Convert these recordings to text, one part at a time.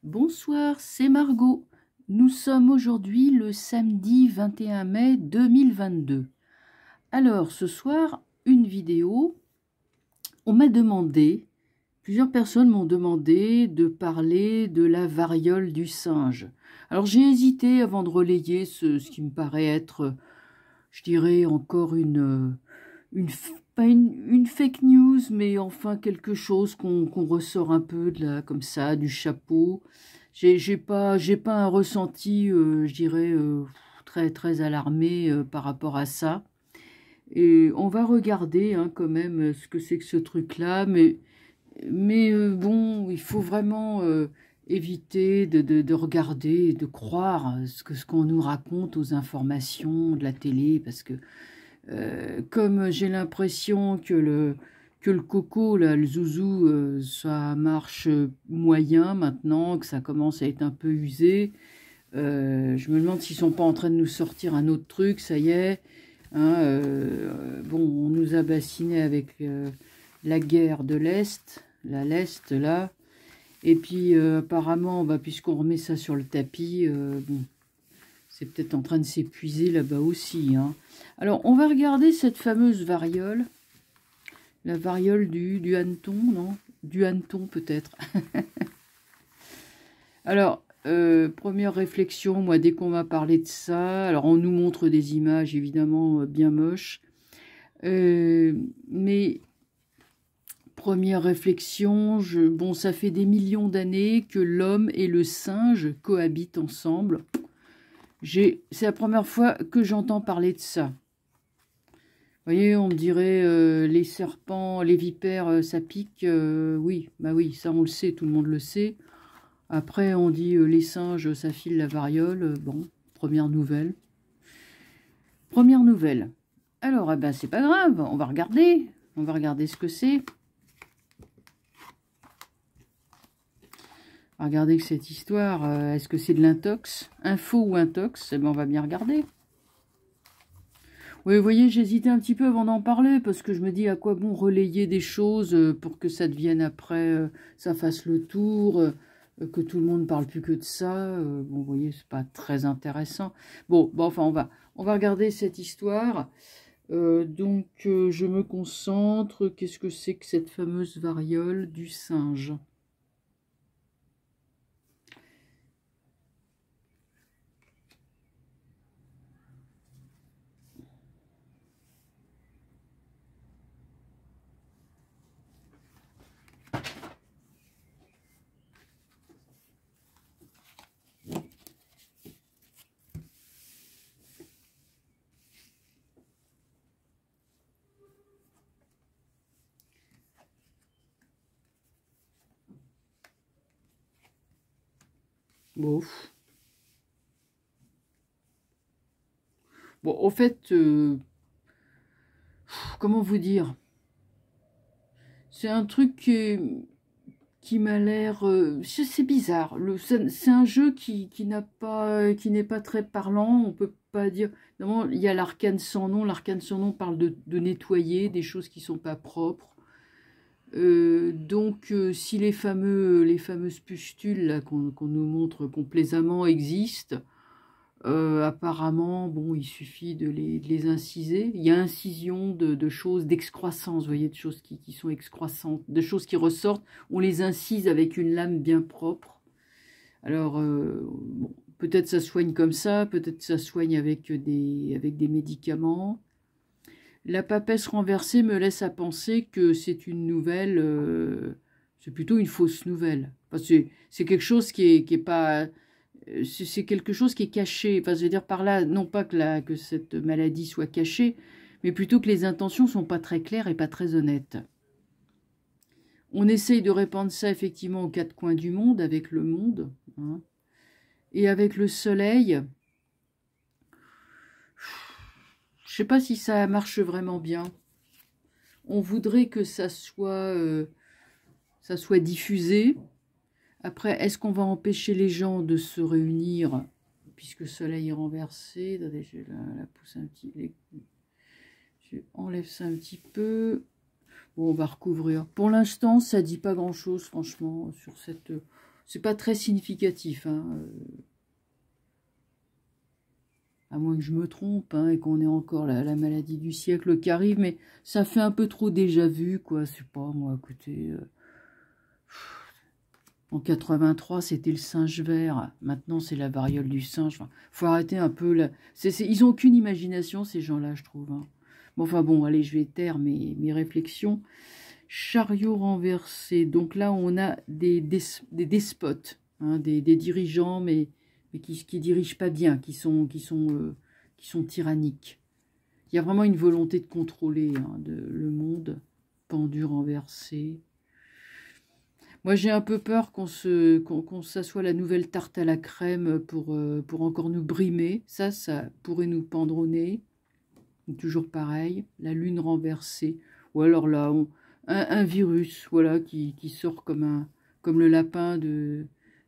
Bonsoir, c'est Margot. Nous sommes aujourd'hui le samedi 21 mai 2022. Alors, ce soir, une vidéo. On m'a demandé, plusieurs personnes m'ont demandé de parler de la variole du singe. Alors, j'ai hésité avant de relayer ce qui me paraît être, je dirais, encore pas une fake news, mais enfin quelque chose qu'on ressort un peu de là, comme ça, du chapeau. J'ai pas un ressenti, je dirais, très alarmé par rapport à ça. Et on va regarder hein, quand même ce que c'est que ce truc-là, mais bon, il faut vraiment éviter de regarder, de croire ce qu'on nous raconte aux informations de la télé, parce que comme j'ai l'impression que le coco, là, le zouzou, ça marche moyen maintenant, que ça commence à être un peu usé, je me demande s'ils sont pas en train de nous sortir un autre truc, ça y est. Hein, bon, on nous a bassinés avec la guerre de l'Est, l'Est là, et puis apparemment, bah, puisqu'on remet ça sur le tapis, bon, c'est peut-être en train de s'épuiser là-bas aussi. Hein. Alors, on va regarder cette fameuse variole. La variole du hanneton, non? Du hanneton, peut-être. Alors, première réflexion, moi, dès qu'on m'a parlé de ça, alors on nous montre des images, évidemment, bien moches. Mais, première réflexion, bon, ça fait des millions d'années que l'homme et le singe cohabitent ensemble. C'est la première fois que j'entends parler de ça. Vous voyez, on me dirait les serpents, les vipères, ça pique. Oui, bah oui, ça on le sait, tout le monde le sait. Après, on dit les singes, ça file la variole. Bon, première nouvelle. Première nouvelle. Alors, eh ben, c'est pas grave, on va regarder. On va regarder ce que c'est. On va regarder que cette histoire, est-ce que c'est de l'intox? Info ou intox? Eh ben, on va bien regarder. Oui, vous voyez, j'hésitais un petit peu avant d'en parler, parce que je me dis à quoi bon relayer des choses pour que ça devienne après, ça fasse le tour, que tout le monde ne parle plus que de ça. Bon, vous voyez, c'est pas très intéressant. Bon, enfin, on va regarder cette histoire. Donc, je me concentre. Qu'est-ce que c'est que cette fameuse variole du singe ? Bon, au fait, comment vous dire ? C'est un truc qui m'a l'air... c'est bizarre. C'est un jeu qui n'est pas très parlant. On peut pas dire... Non, il y a l'arcane sans nom. L'arcane sans nom parle de nettoyer des choses qui sont pas propres. Donc, si les fameuses pustules là qu'on nous montre complaisamment existent, apparemment, bon, il suffit de les inciser. Il y a incision de choses d'excroissance, vous voyez, de choses qui sont excroissantes, de choses qui ressortent. On les incise avec une lame bien propre. Alors, bon, peut-être ça soigne comme ça, peut-être ça soigne avec des médicaments. La papesse renversée me laisse à penser que c'est une nouvelle, c'est plutôt une fausse nouvelle. Enfin, c'est quelque chose qui est pas... C'est quelque chose qui est caché. Enfin, je veux dire par là, non pas que cette maladie soit cachée, mais plutôt que les intentions sont pas très claires et pas très honnêtes. On essaye de répandre ça effectivement aux quatre coins du monde, avec le monde, hein, et avec le soleil. Je sais pas si ça marche vraiment bien. On voudrait que ça soit diffusé. Après, est-ce qu'on va empêcher les gens de se réunir puisque le soleil est renversé? Attendez, je la pousse un petit... Je enlève ça un petit peu. Bon, on va recouvrir. Pour l'instant, ça dit pas grand-chose, franchement, sur c'est pas très significatif, hein. À moins que je me trompe, hein, et qu'on ait encore la maladie du siècle qui arrive, mais ça fait un peu trop déjà vu, quoi. C'est pas, moi, écoutez... En 83, c'était le singe vert. Maintenant, c'est la variole du singe. Enfin, faut arrêter un peu. Ils n'ont aucune imagination, ces gens-là, je trouve. Hein. Bon, enfin bon, allez, je vais taire mes réflexions. Chariot renversé. Donc là, on a des despotes, hein, des dirigeants, mais qui dirigent pas bien, qui sont tyranniques. Il y a vraiment une volonté de contrôler, hein, le monde. Pendu renversé. Moi, j'ai un peu peur qu'on ça soit la nouvelle tarte à la crème pour encore nous brimer. Ça pourrait nous pendre au nez. Toujours pareil, la lune renversée. Ou alors là, un virus, voilà, qui sort comme le lapin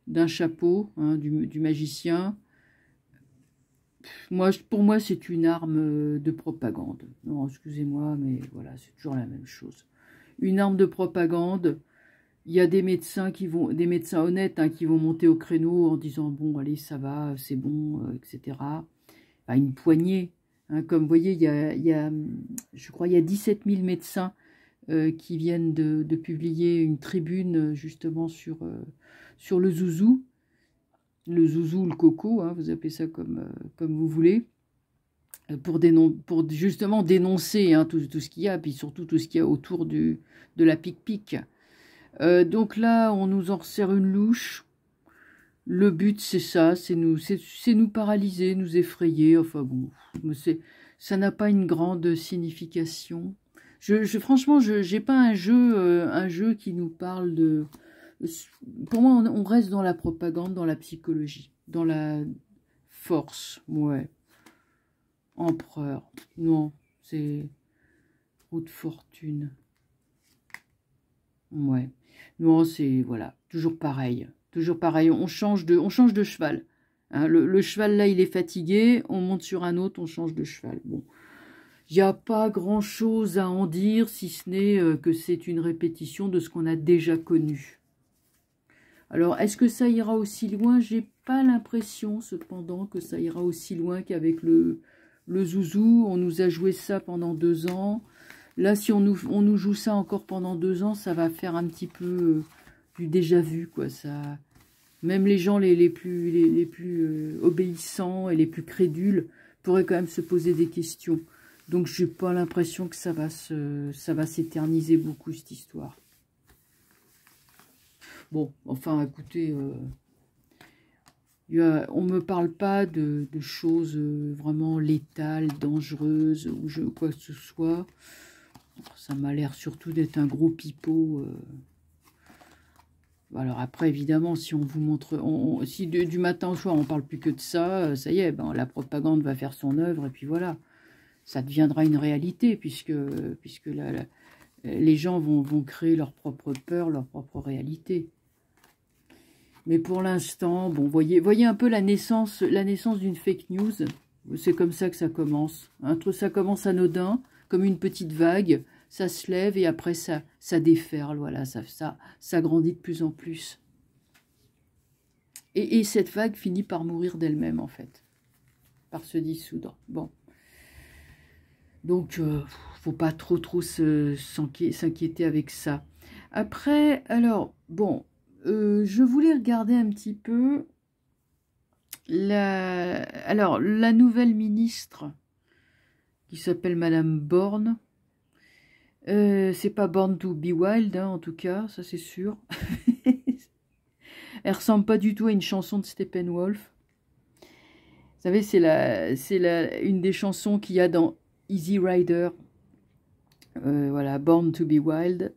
d'un chapeau, hein, du magicien. Pour moi, c'est une arme de propagande. Non, excusez-moi, mais voilà, c'est toujours la même chose. Une arme de propagande. Il y a des médecins des médecins honnêtes, hein, qui vont monter au créneau en disant bon allez ça va, c'est bon, etc. Enfin, une poignée, hein, comme vous voyez, je crois il y a 17 000 médecins qui viennent de publier une tribune justement sur le zouzou, le coco, hein, vous appelez ça comme vous voulez, pour justement dénoncer, hein, tout ce qu'il y a, puis surtout tout ce qu'il y a autour de la pique-pique. Donc là, on nous en resserre une louche. Le but, c'est ça, c'est nous paralyser, nous effrayer. Enfin bon, ça n'a pas une grande signification. Franchement, j'ai pas un jeu qui nous parle de... Pour moi, on reste dans la propagande, dans la psychologie, dans la force, ouais. Empereur, non, c'est roue de fortune. Ouais. Non, c'est, voilà, toujours pareil. Toujours pareil, on change de cheval. Hein, le cheval, là, il est fatigué, on monte sur un autre, on change de cheval. Bon, il n'y a pas grand-chose à en dire, si ce n'est que c'est une répétition de ce qu'on a déjà connu. Alors, est-ce que ça ira aussi loin? J'ai pas l'impression, cependant, que ça ira aussi loin qu'avec le zouzou. On nous a joué ça pendant 2 ans. Là, si on nous joue ça encore pendant 2 ans, ça va faire un petit peu du déjà vu, quoi. Ça, même les gens les plus obéissants et les plus crédules pourraient quand même se poser des questions. Donc, j'ai pas l'impression que ça va s'éterniser beaucoup, cette histoire. Bon, enfin, écoutez, on me parle pas de choses vraiment létales, dangereuses, ou quoi que ce soit. Ça m'a l'air surtout d'être un gros pipeau. Alors après, évidemment, si on vous montre... si du matin au soir, on parle plus que de ça, ça y est, ben, la propagande va faire son œuvre, et puis voilà. Ça deviendra une réalité, puisque les gens vont créer leur propre peur, leur propre réalité. Mais pour l'instant, bon, voyez un peu la naissance d'une fake news. C'est comme ça que ça commence. Hein. Ça commence anodin, comme une petite vague. Ça se lève et après ça déferle. Voilà, ça grandit de plus en plus. Et cette vague finit par mourir d'elle-même, en fait. Par se dissoudre. Bon. Donc, faut pas trop s'inquiéter avec ça. Après, alors, bon... je voulais regarder un petit peu la nouvelle ministre qui s'appelle Madame Borne. C'est pas Born to be Wild, hein, en tout cas, ça c'est sûr. Elle ressemble pas du tout à une chanson de Steppenwolf. Vous savez, c'est une des chansons qu'il y a dans Easy Rider. Voilà, Born to be Wild.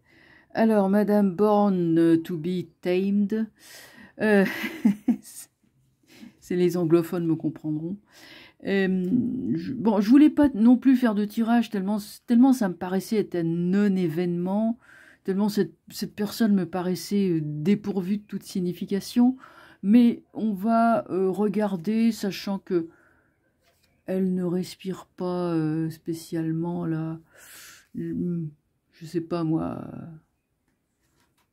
Alors, Madame Born to be Tamed, c'est les anglophones me comprendront. Bon, je voulais pas non plus faire de tirage, tellement ça me paraissait être un non-événement, tellement cette personne me paraissait dépourvue de toute signification, mais on va regarder, sachant que elle ne respire pas spécialement, là, je sais pas moi...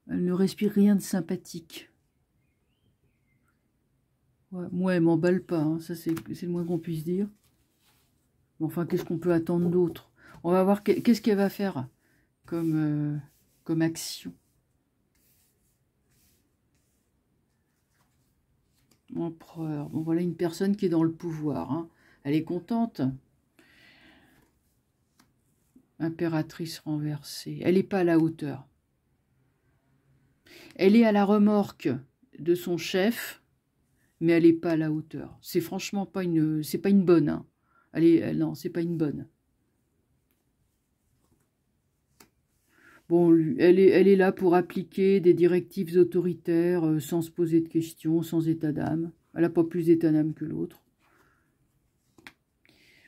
Elle ne respire rien de sympathique. Ouais, moi, elle m'emballe pas, hein. Ça c'est le moins qu'on puisse dire. Mais enfin, qu'est-ce qu'on peut attendre d'autre? On va voir qu'est-ce qu'elle va faire comme action. Empereur. Bon, voilà une personne qui est dans le pouvoir, hein. Elle est contente. Impératrice renversée. Elle n'est pas à la hauteur. Elle est à la remorque de son chef, mais elle n'est pas à la hauteur. C'est franchement pas une, c'est pas une bonne, hein. Non, c'est pas une bonne. Bon, elle est là pour appliquer des directives autoritaires sans se poser de questions, sans état d'âme. Elle n'a pas plus d'état d'âme que l'autre.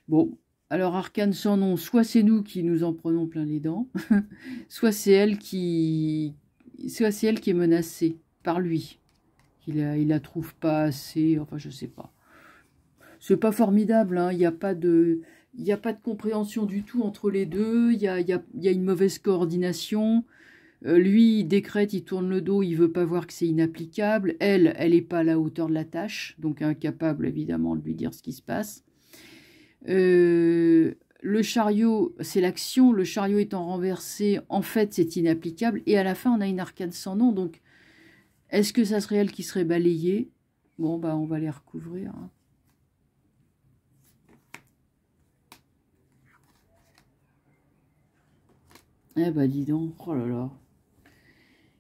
Bon, alors Arcane sans nom, soit c'est nous qui nous en prenons plein les dents, soit c'est elle qui est menacée par lui. Il la trouve pas assez, enfin je sais pas. C'est pas formidable, hein. Il n'y a pas de compréhension du tout entre les deux. Il y a une mauvaise coordination. Lui, il décrète, il tourne le dos, il veut pas voir que c'est inapplicable. Elle n'est pas à la hauteur de la tâche, donc incapable évidemment de lui dire ce qui se passe. Le chariot, c'est l'action. Le chariot étant renversé, en fait, c'est inapplicable. Et à la fin, on a une arcane sans nom. Donc, est-ce que ça serait elle qui serait balayée? Bon, bah, on va les recouvrir, hein. Eh bah, dis donc. Oh là là.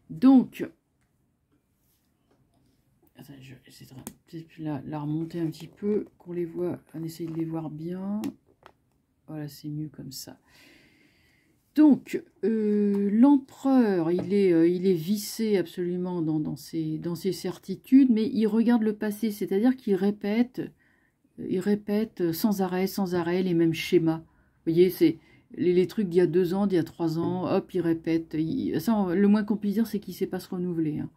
Donc, attends, je vais essayer de la remonter un petit peu, qu'on les voit, on essaye de les voir bien. Voilà, c'est mieux comme ça. Donc, l'empereur, il est vissé absolument dans ses certitudes, mais il regarde le passé, c'est-à-dire qu'il répète sans arrêt les mêmes schémas. Vous voyez, c'est les trucs d'il y a 2 ans, d'il y a 3 ans, hop, il répète. Ça, le moins qu'on puisse dire, c'est qu'il ne sait pas se renouveler, hein.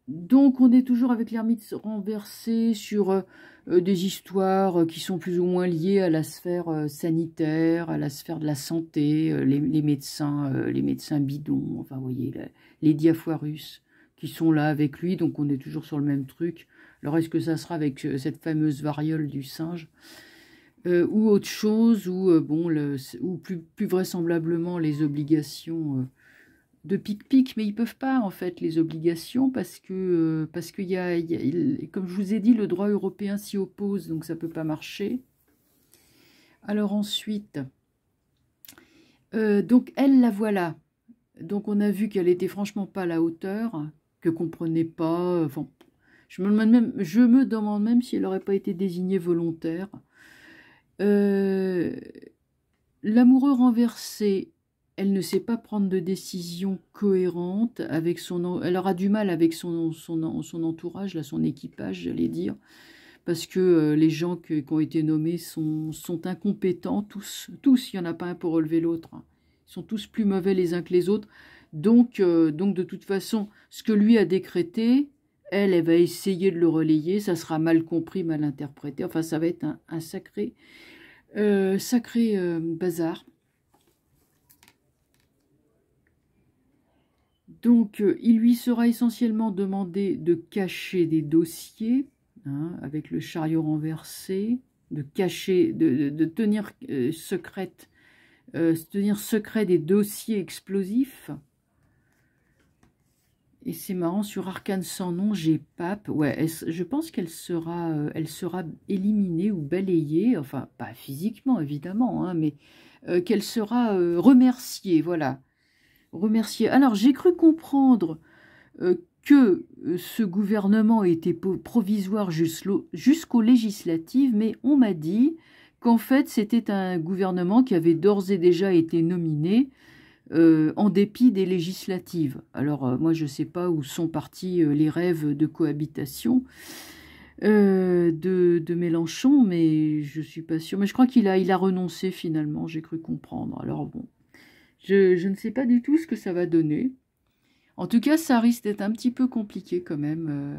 Donc, on est toujours avec l'ermite renversé sur des histoires qui sont plus ou moins liées à la sphère sanitaire, à la sphère de la santé, les médecins bidons, enfin, vous voyez, les diafoirus qui sont là avec lui, donc on est toujours sur le même truc. Alors, est-ce que ça sera avec cette fameuse variole du singe ou autre chose, ou plus vraisemblablement les obligations de pic-pic, mais ils peuvent pas en fait les obligations parce que comme je vous ai dit, le droit européen s'y oppose, donc ça peut pas marcher. Alors ensuite, donc elle la voilà. Donc on a vu qu'elle était franchement pas à la hauteur, que comprenait pas. Enfin, je me demande même si elle n'aurait pas été désignée volontaire. L'amoureux renversé. Elle ne sait pas prendre de décision cohérente avec elle aura du mal avec son entourage, là, son équipage, j'allais dire, parce que les gens qui ont été nommés sont incompétents, tous, il n'y en a pas un pour relever l'autre, hein. Ils sont tous plus mauvais les uns que les autres. Donc de toute façon, ce que lui a décrété, elle va essayer de le relayer, ça sera mal compris, mal interprété, enfin ça va être un sacré bazar. Donc, il lui sera essentiellement demandé de cacher des dossiers, hein, avec le chariot renversé, de cacher, de tenir tenir secret des dossiers explosifs. Et c'est marrant, sur Arcane sans nom, j'ai Pape. Ouais, je pense qu'elle sera éliminée ou balayée, enfin, pas physiquement, évidemment, hein, mais qu'elle sera remerciée, voilà. Remercier. Alors, j'ai cru comprendre que ce gouvernement était provisoire jusqu'aux législatives, mais on m'a dit qu'en fait, c'était un gouvernement qui avait d'ores et déjà été nominé en dépit des législatives. Alors, moi, je ne sais pas où sont partis les rêves de cohabitation de Mélenchon, mais je ne suis pas sûre. Mais je crois qu'il a renoncé finalement, j'ai cru comprendre. Alors, bon. Je ne sais pas du tout ce que ça va donner. En tout cas, ça risque d'être un petit peu compliqué quand même.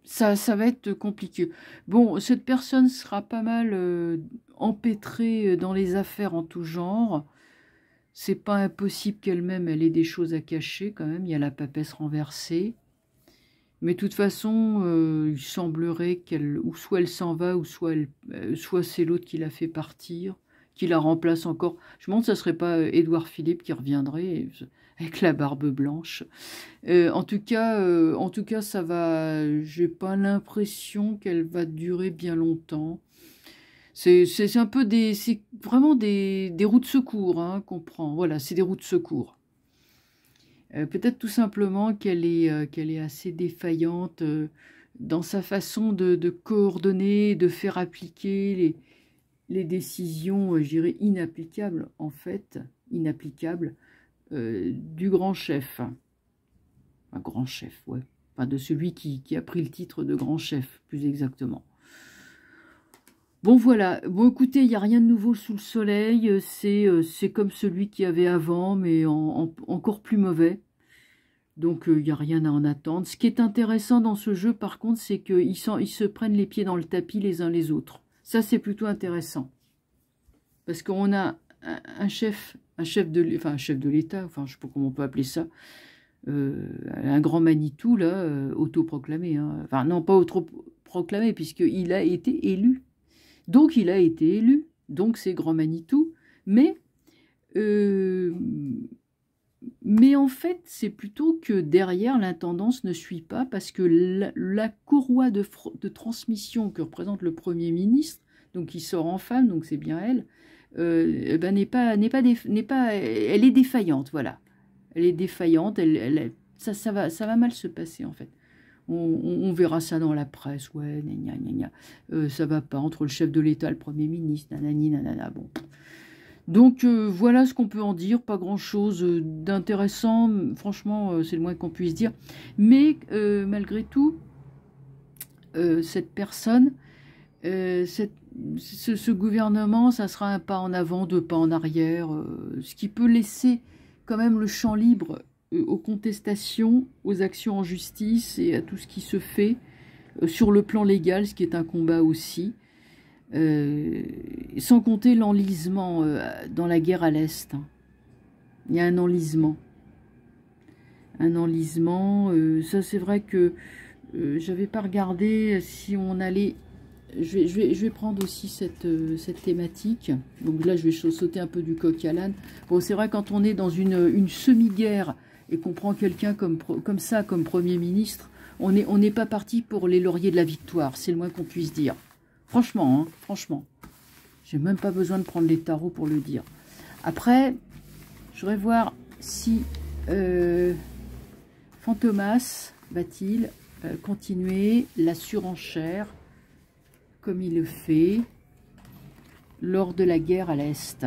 Ça va être compliqué. Bon, cette personne sera pas mal empêtrée dans les affaires en tout genre. C'est pas impossible qu'elle-même, elle ait des choses à cacher quand même. Il y a la papesse renversée. Mais de toute façon, il semblerait qu'elle, ou soit elle s'en va, ou soit, soit c'est l'autre qui la fait partir, qui la remplace encore. Je me demande si ça serait pas Édouard Philippe qui reviendrait avec la barbe blanche. En tout cas, ça va. J'ai pas l'impression qu'elle va durer bien longtemps. C'est un peu c'est vraiment des roues de secours hein, qu'on prend. Voilà, c'est des roues de secours. Peut-être tout simplement qu'elle est assez défaillante dans sa façon de coordonner, de faire appliquer les décisions, je dirais, inapplicables, en fait, inapplicables, du grand chef. Un grand chef, ouais. Enfin, de celui qui a pris le titre de grand chef, plus exactement. Bon, voilà. Bon, écoutez, il n'y a rien de nouveau sous le soleil. C'est comme celui qu'il y avait avant, mais encore plus mauvais. Donc, il n'y a rien à en attendre. Ce qui est intéressant dans ce jeu, par contre, c'est qu'ils se prennent les pieds dans le tapis les uns les autres. Ça, c'est plutôt intéressant. Parce qu'on a un chef de l'État, enfin, je ne sais pas comment on peut appeler ça, un grand Manitou, là, autoproclamé. Hein. Enfin, non, pas autoproclamé, puisqu'il a été élu. Donc, il a été élu. Donc, c'est grand Manitou. Mais en fait, c'est plutôt que derrière, l'intendance ne suit pas parce que la courroie de transmission que représente le Premier ministre, donc qui sort en femme, donc c'est bien elle, elle est défaillante, voilà. Elle est défaillante, ça va mal se passer en fait. On verra ça dans la presse, ouais, gna gna gna. Ça va pas entre le chef de l'État, le Premier ministre, nanani, nanana, bon. Donc voilà ce qu'on peut en dire, pas grand-chose d'intéressant, franchement c'est le moins qu'on puisse dire. Mais malgré tout, cette personne, ce gouvernement, ça sera un pas en avant, deux pas en arrière, ce qui peut laisser quand même le champ libre aux contestations, aux actions en justice et à tout ce qui se fait sur le plan légal, ce qui est un combat aussi. Sans compter l'enlisement dans la guerre à l'Est. Il y a un enlisement. Un enlisement. Ça, c'est vrai que je n'avais pas regardé si on allait... Je vais prendre aussi cette thématique. Donc là, je vais sauter un peu du coq à l'âne. Bon, c'est vrai, quand on est dans une semi-guerre et qu'on prend quelqu'un comme ça, comme Premier ministre, on n'est pas parti pour les lauriers de la victoire. C'est le moins qu'on puisse dire. Franchement, hein, franchement. J'ai même pas besoin de prendre les tarots pour le dire. Après, je voudrais voir si Fantomas va-t-il continuer la surenchère comme il le fait lors de la guerre à l'Est.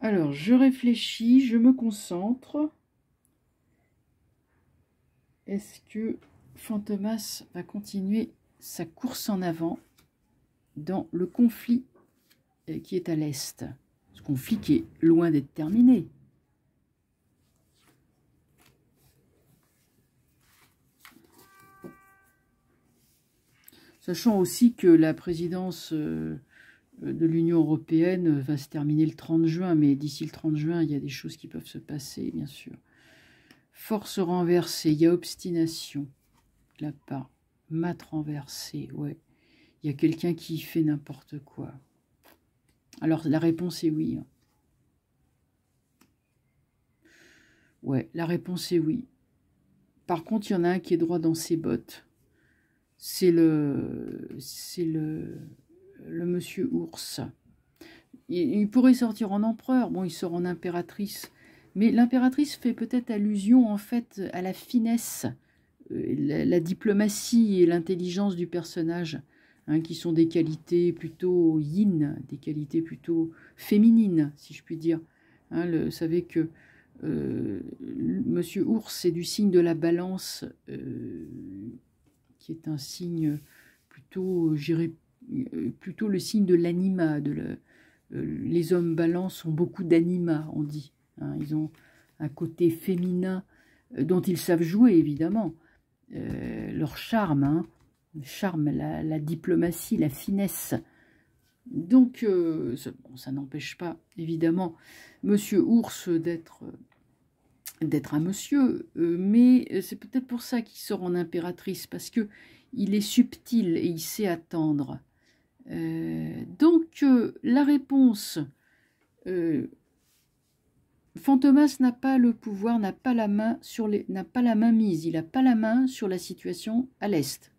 Alors, je réfléchis, je me concentre. Est-ce que Fantomas va continuer sa course en avant dans le conflit qui est à l'Est? Ce conflit qui est loin d'être terminé. Sachant aussi que la présidence de l'Union européenne va se terminer le 30 juin, mais d'ici le 30 juin, il y a des choses qui peuvent se passer, bien sûr. Force renversée, il y a obstination, là pas. Mat renversé, ouais. Il y a quelqu'un qui fait n'importe quoi. Alors, la réponse est oui. Ouais, la réponse est oui. Par contre, il y en a un qui est droit dans ses bottes. C'est le monsieur ours. Il pourrait sortir en empereur, bon, il sort en impératrice. Mais l'impératrice fait peut-être allusion, en fait, à la finesse la diplomatie et l'intelligence du personnage, hein, qui sont des qualités plutôt yin, des qualités plutôt féminines, si je puis dire. Hein, vous savez que Monsieur Ours est du signe de la Balance, qui est un signe plutôt, j'irais, plutôt le signe de l'anima. Les hommes Balance ont beaucoup d'anima, on dit. Hein, ils ont un côté féminin dont ils savent jouer, évidemment. Leur charme, hein, le charme, la diplomatie, la finesse. Donc, ça n'empêche pas, évidemment, Monsieur Ours d'être un monsieur, mais c'est peut-être pour ça qu'il sort en impératrice, parce que il est subtil et il sait attendre. Donc, la réponse, Fantomas n'a pas le pouvoir, n'a pas la main mise, il n'a pas la main sur la situation à l'Est.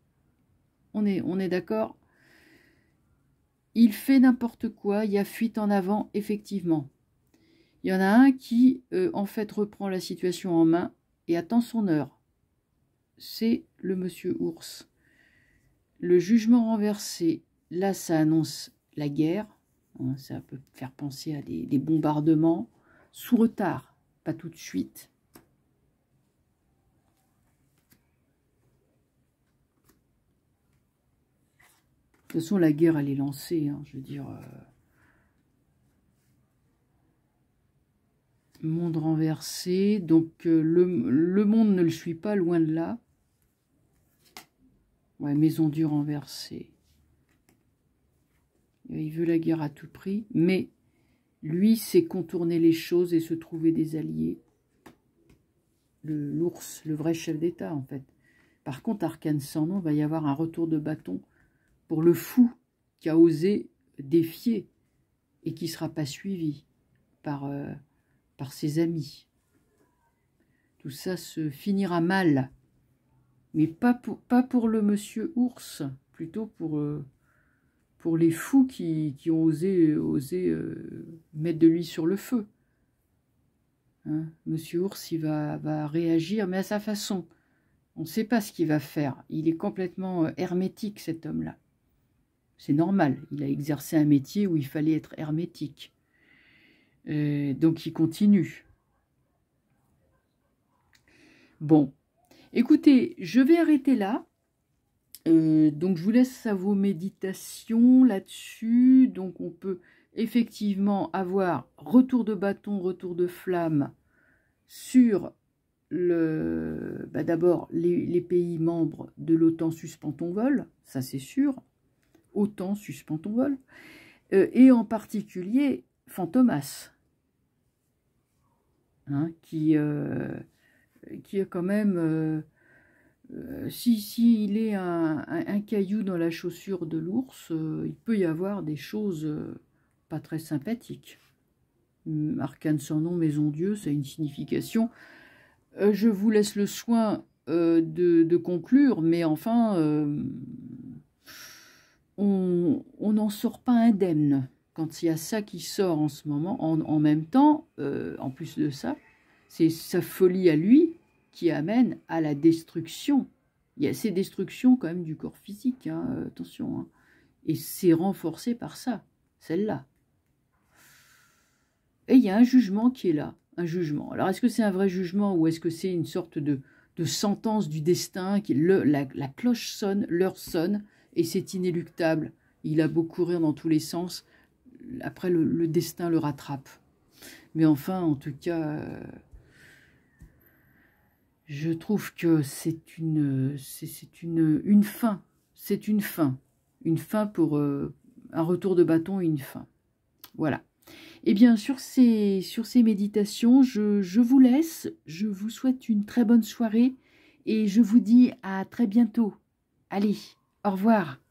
On est d'accord? Il fait n'importe quoi, il y a fuite en avant, effectivement. Il y en a un qui, en fait, reprend la situation en main et attend son heure. C'est le Monsieur Ours. Le jugement renversé, là, ça annonce la guerre. Hein, ça peut faire penser à des bombardements sous retard, pas tout de suite. De toute façon, la guerre, elle est lancée, hein, je veux dire... monde renversé, donc le monde ne le suit pas, loin de là. Ouais, maison dure renversée. Il veut la guerre à tout prix, mais lui sait contourner les choses et se trouver des alliés. L'ours, le vrai chef d'État, en fait. Par contre, Arcane sans nom, va y avoir un retour de bâton pour le fou qui a osé défier et qui ne sera pas suivi par ses amis. Tout ça se finira mal, mais pas pour le Monsieur Ours, plutôt pour les fous qui ont osé mettre de l'huile sur le feu. Hein, Monsieur Ours, il va réagir, mais à sa façon. On ne sait pas ce qu'il va faire. Il est complètement hermétique, cet homme-là. C'est normal, il a exercé un métier où il fallait être hermétique. Donc il continue. Bon, écoutez, je vais arrêter là. Donc je vous laisse à vos méditations là-dessus. Donc on peut effectivement avoir retour de bâton, retour de flamme sur d'abord les pays membres de l'OTAN suspend ton vol, ça c'est sûr. OTAN suspend ton vol. Et en particulier Fantomas. Hein, qui a quand même, si il est un caillou dans la chaussure de l'ours, il peut y avoir des choses pas très sympathiques. Arcane sans nom, maison Dieu, ça a une signification. Je vous laisse le soin de conclure, mais enfin, on n'en sort pas indemne. Quand il y a ça qui sort en ce moment, en même temps, en plus de ça, c'est sa folie à lui qui amène à la destruction. Il y a ces destructions quand même du corps physique, hein, attention. Hein. Et c'est renforcé par ça, celle-là. Et il y a un jugement qui est là, un jugement. Alors est-ce que c'est un vrai jugement ou est-ce que c'est une sorte de sentence du destin qui la cloche sonne, l'heure sonne, et c'est inéluctable. Il a beau courir dans tous les sens, après le destin le rattrape. Mais enfin, en tout cas, je trouve que c'est une fin. C'est une fin. Une fin pour un retour de bâton et une fin. Voilà. Eh bien, sur ces méditations, je vous laisse. Je vous souhaite une très bonne soirée et je vous dis à très bientôt. Allez, au revoir.